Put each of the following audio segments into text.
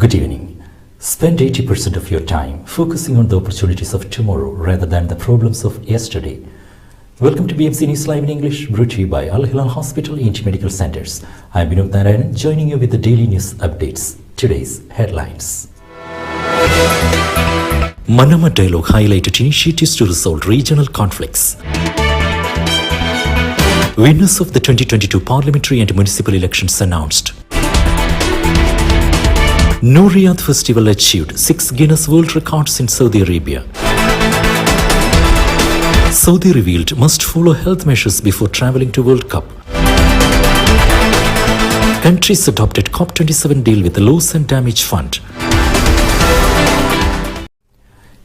Good evening. Spend 80% of your time focusing on the opportunities of tomorrow rather than the problems of yesterday. Welcome to BMC News Live in English, brought to you by Al Hilal Hospital and Medical Centers. I am Vinod Narayanan, joining you with the daily news updates. Today's headlines. Manama Dialogue highlighted initiatives to resolve regional conflicts. Winners of the 2022 parliamentary and municipal elections announced. No Riyadh Festival achieved 6 Guinness World Records in Saudi Arabia. Saudi revealed must follow health measures before travelling to World Cup. Countries adopted COP27 deal with the Loss and Damage Fund.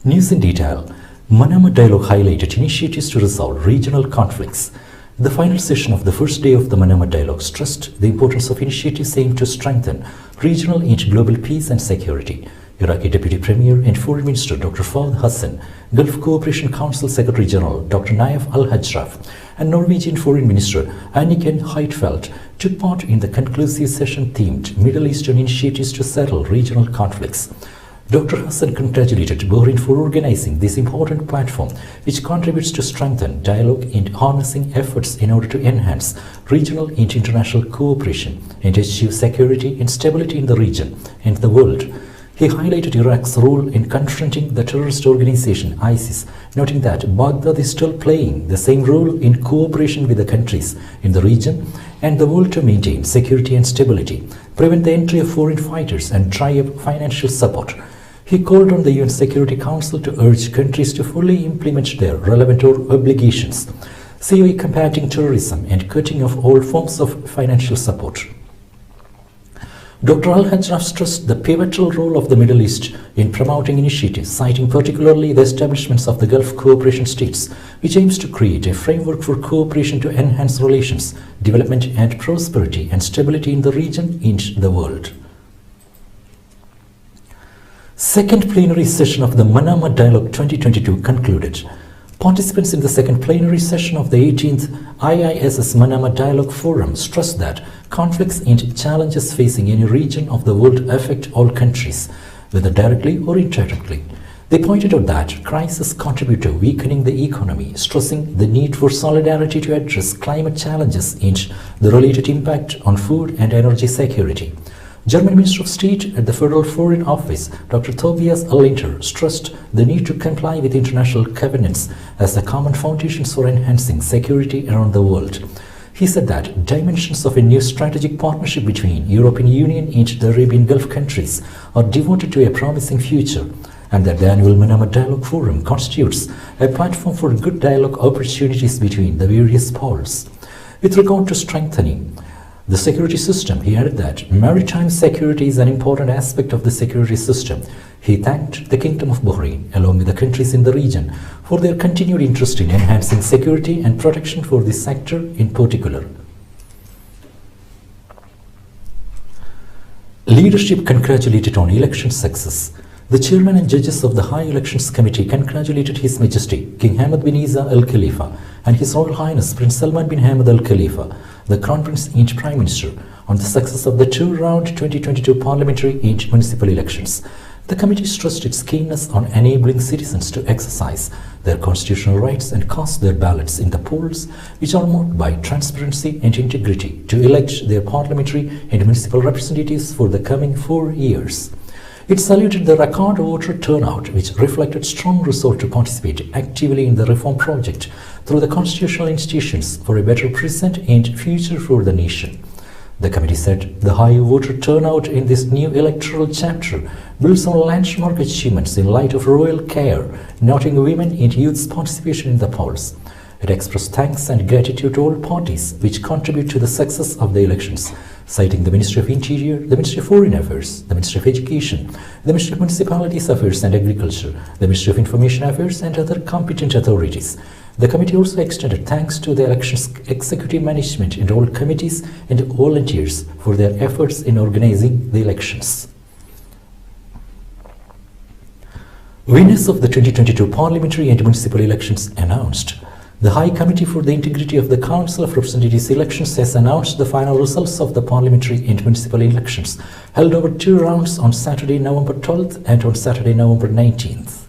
News in detail. Manama Dialogue highlighted initiatives to resolve regional conflicts. The final session of the first day of the Manama Dialogue stressed the importance of initiatives aimed to strengthen regional and global peace and security. Iraqi Deputy Premier and Foreign Minister Dr. Fawad Hassan, Gulf Cooperation Council Secretary General Dr. Naif Al-Hajraf, and Norwegian Foreign Minister Anniken Huitfeldt took part in the conclusive session themed Middle Eastern Initiatives to Settle Regional Conflicts. Dr. Hassan congratulated Bahrain for organizing this important platform, which contributes to strengthen dialogue and harnessing efforts in order to enhance regional and international cooperation and achieve security and stability in the region and the world. He highlighted Iraq's role in confronting the terrorist organization ISIS, noting that Baghdad is still playing the same role in cooperation with the countries in the region and the world to maintain security and stability, prevent the entry of foreign fighters, and drive up financial support. He called on the UN Security Council to urge countries to fully implement their relevant obligations, COE combating terrorism and cutting off all forms of financial support. Dr. Al-Hajraf stressed the pivotal role of the Middle East in promoting initiatives, citing particularly the establishments of the Gulf Cooperation States, which aims to create a framework for cooperation to enhance relations, development and prosperity and stability in the region and the world. Second plenary session of the Manama Dialogue 2022 concluded. Participants in the second plenary session of the 18th IISS Manama Dialogue Forum stressed that conflicts and challenges facing any region of the world affect all countries, whether directly or indirectly. They pointed out that crises contribute to weakening the economy, stressing the need for solidarity to address climate challenges and the related impact on food and energy security. German Minister of State at the Federal Foreign Office, Dr. Tobias Allinter, stressed the need to comply with international covenants as the common foundations for enhancing security around the world. He said that dimensions of a new strategic partnership between European Union and the Arabian Gulf countries are devoted to a promising future, and that the annual Manama Dialogue Forum constitutes a platform for good dialogue opportunities between the various poles. With regard to strengthening the security system, he added that maritime security is an important aspect of the security system. He thanked the Kingdom of Bahrain, along with the countries in the region, for their continued interest in enhancing security and protection for this sector in particular. Leadership congratulated on election success. The chairman and judges of the High Elections Committee congratulated His Majesty King Hamad bin Isa Al Khalifa and His Royal Highness Prince Salman bin Hamad Al Khalifa, the Crown Prince and Prime Minister, on the success of the two-round 2022 parliamentary and municipal elections. The committee stressed its keenness on enabling citizens to exercise their constitutional rights and cast their ballots in the polls, which are marked by transparency and integrity, to elect their parliamentary and municipal representatives for the coming 4 years. It saluted the record voter turnout, which reflected strong resolve to participate actively in the reform project through the constitutional institutions for a better present and future for the nation. The committee said the high voter turnout in this new electoral chapter builds on landmark achievements in light of royal care, noting women and youth's participation in the polls. It expressed thanks and gratitude to all parties which contribute to the success of the elections, citing the Ministry of Interior, the Ministry of Foreign Affairs, the Ministry of Education, the Ministry of Municipalities Affairs and Agriculture, the Ministry of Information Affairs and other competent authorities. The committee also extended thanks to the elections executive management and all committees and volunteers for their efforts in organizing the elections. Winners of the 2022 parliamentary and municipal elections announced. The High Committee for the Integrity of the Council of Representatives Elections has announced the final results of the parliamentary and municipal elections held over 2 rounds on Saturday, November 12th and on Saturday, November 19th.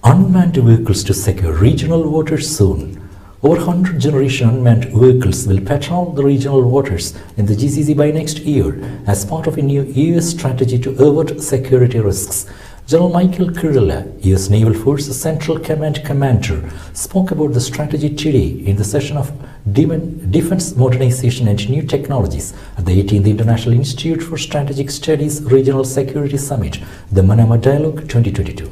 Unmanned vehicles to secure regional waters soon. Over 100 generation unmanned vehicles will patrol the regional waters in the GCC by next year as part of a new US strategy to avert security risks. General Michael Kurilla, US Naval Forces Central Command Commander, spoke about the strategy today in the session of Defense Modernization and New Technologies at the 18th International Institute for Strategic Studies Regional Security Summit, the Manama Dialogue 2022.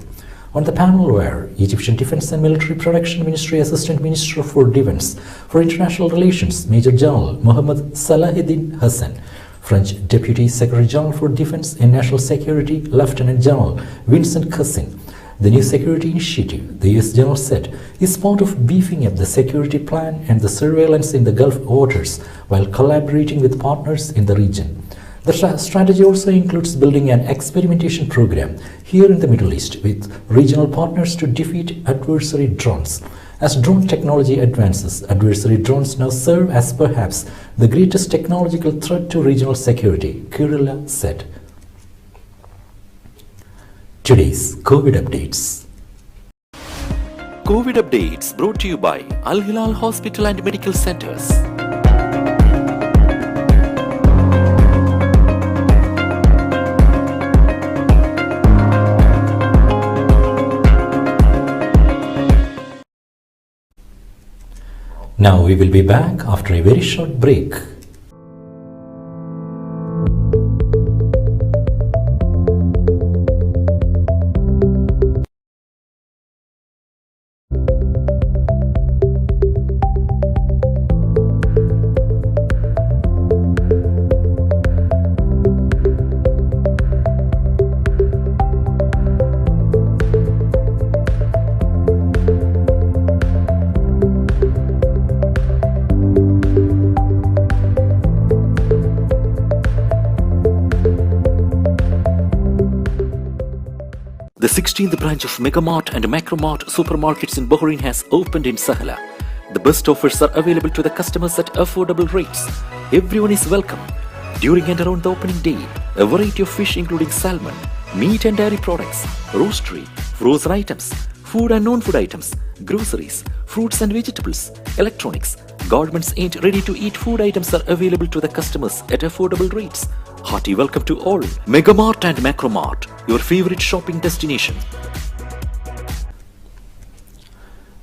On the panel were Egyptian Defense and Military Production Ministry Assistant Minister for Defense for International Relations, Major General Mohammed Salahuddin Hassan, French Deputy Secretary General for Defense and National Security, Lieutenant General Vincent Cassin. The new security initiative, the US General said, is part of beefing up the security plan and the surveillance in the Gulf waters while collaborating with partners in the region. The strategy also includes building an experimentation program here in the Middle East with regional partners to defeat adversary drones. As drone technology advances, adversary drones now serve as perhaps the greatest technological threat to regional security, Kurilla said. Today's COVID updates. COVID updates brought to you by Al Hilal Hospital and Medical Centers. Now we will be back after a very short break. The 16th branch of Megamart and Macromart supermarkets in Bahrain has opened in Sahala. The best offers are available to the customers at affordable rates. Everyone is welcome. During and around the opening day, a variety of fish including salmon, meat and dairy products, roastery, frozen items, food and non-food items, groceries, fruits and vegetables, electronics, garments and ready-to-eat food items are available to the customers at affordable rates. Hearty welcome to all. Megamart and Macromart, your favorite shopping destination.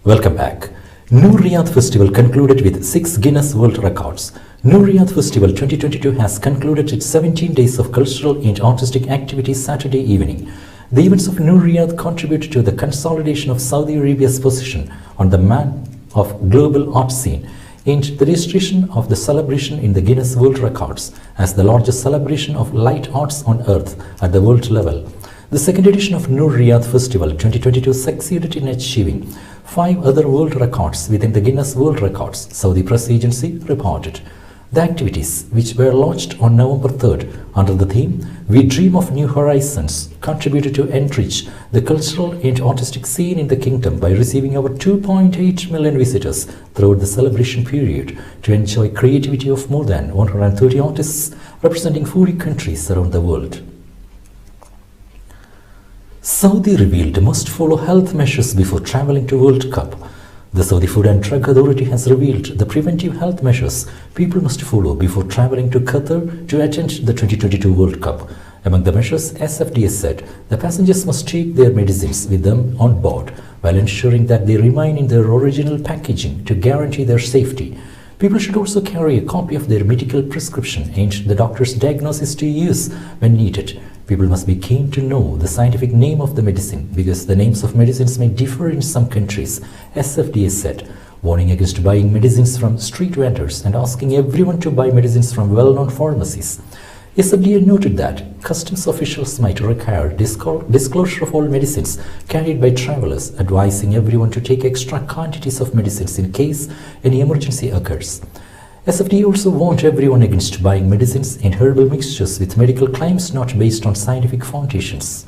Welcome back. Noor Riyadh Festival concluded with 6 Guinness World Records. Noor Riyadh Festival 2022 has concluded its 17 days of cultural and artistic activities Saturday evening. The events of Noor Riyadh contributed to the consolidation of Saudi Arabia's position on the map of global art scene and the registration of the celebration in the Guinness World Records as the largest celebration of light arts on earth at the world level. The second edition of Noor Riyadh Festival 2022 succeeded in achieving 5 other world records within the Guinness World Records, Saudi press agency reported. The activities, which were launched on November 3rd under the theme We Dream of New Horizons, contributed to enrich the cultural and artistic scene in the kingdom by receiving over 2.8 million visitors throughout the celebration period to enjoy creativity of more than 130 artists representing 40 countries around the world. Saudi revealed must follow health measures before traveling to World Cup. The Saudi Food and Drug Authority has revealed the preventive health measures people must follow before traveling to Qatar to attend the 2022 World Cup. Among the measures, SFDA said the passengers must take their medicines with them on board while ensuring that they remain in their original packaging to guarantee their safety. People should also carry a copy of their medical prescription and the doctor's diagnosis to use when needed. People must be keen to know the scientific name of the medicine because the names of medicines may differ in some countries, SFDA said, warning against buying medicines from street vendors and asking everyone to buy medicines from well-known pharmacies. SFDA noted that customs officials might require disclosure of all medicines carried by travelers, advising everyone to take extra quantities of medicines in case any emergency occurs. SFDA also warned everyone against buying medicines and herbal mixtures with medical claims not based on scientific foundations.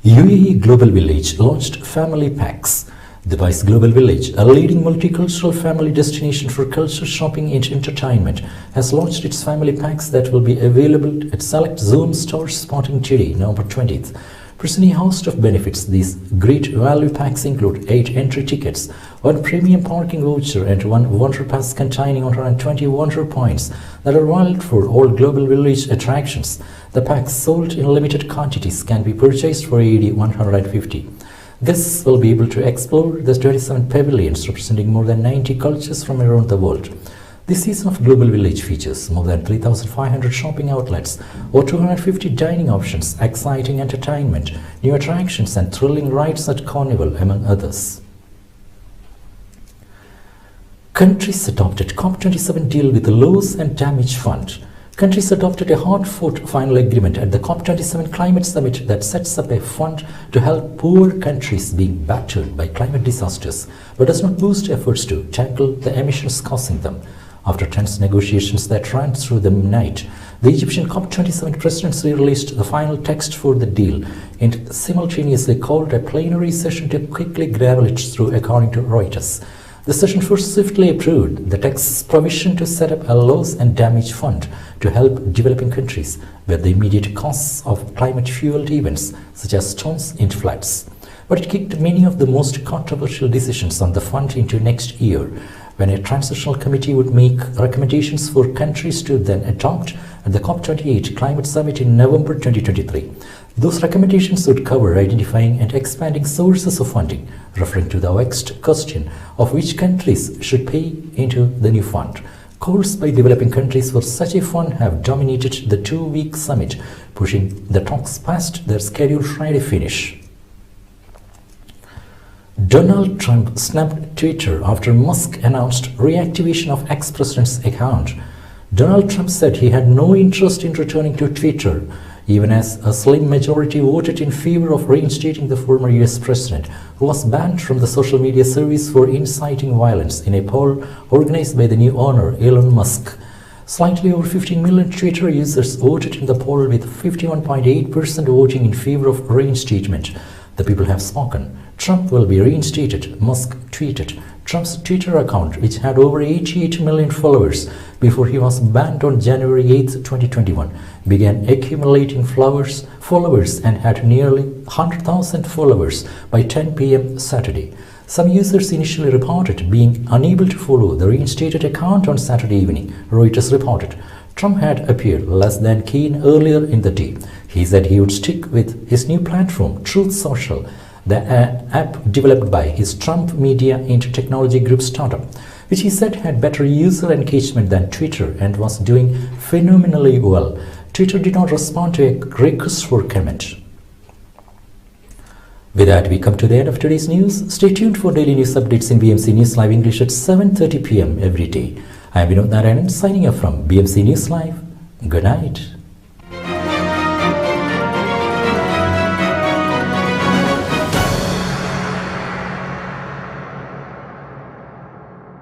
UAE Global Village launched Family Packs. Dubai's Global Village, a leading multicultural family destination for culture, shopping and entertainment, has launched its family packs that will be available at select Zoom stores starting today, November 20th. Presenting a host of benefits, these great value packs include 8 entry tickets, 1 premium parking voucher and 1 Wonder Pass containing 120 Wonder points that are valid for all Global Village attractions. The packs, sold in limited quantities, can be purchased for AED 150. Guests will be able to explore the 27 pavilions representing more than 90 cultures from around the world. This season of Global Village features more than 3,500 shopping outlets, or 250 dining options, exciting entertainment, new attractions and thrilling rides at Carnival, among others. Countries adopted COP27 deal with the Loss and Damage Fund. Countries adopted a hard-fought final agreement at the COP27 climate summit that sets up a fund to help poor countries being battered by climate disasters, but does not boost efforts to tackle the emissions causing them. After tense negotiations that ran through the night, the Egyptian COP27 presidency released the final text for the deal and simultaneously called a plenary session to quickly gravel it through, according to Reuters. The session first swiftly approved the text's provision to set up a loss and damage fund to help developing countries with the immediate costs of climate-fueled events such as storms and floods. But it kicked many of the most controversial decisions on the fund into next year, when a transitional committee would make recommendations for countries to then adopt at the COP28 climate summit in November 2023. Those recommendations would cover identifying and expanding sources of funding, referring to the vexed question of which countries should pay into the new fund. Calls by developing countries for such a fund have dominated the 2-week summit, pushing the talks past their scheduled Friday finish. Donald Trump snapped Twitter after Musk announced reactivation of ex-president's account. Donald Trump said he had no interest in returning to Twitter, even as a slim majority voted in favor of reinstating the former US president, who was banned from the social media service for inciting violence in a poll organized by the new owner, Elon Musk. Slightly over 15 million Twitter users voted in the poll, with 51.8% voting in favor of reinstatement. The people have spoken. Trump will be reinstated, Musk tweeted. Trump's Twitter account, which had over 88 million followers before he was banned on January 8, 2021, began accumulating followers and had nearly 100,000 followers by 10 p.m. Saturday. Some users initially reported being unable to follow the reinstated account on Saturday evening, Reuters reported. Trump had appeared less than keen earlier in the day. He said he would stick with his new platform, Truth Social, the app developed by his Trump Media and Technology Group startup, which he said had better user engagement than Twitter and was doing phenomenally well. Twitter did not respond to a request for comment. With that, we come to the end of today's news. Stay tuned for daily news updates in BMC News Live English at 7:30 p.m. every day. I am Vinod Narayanan signing off from BMC News Live. Good night.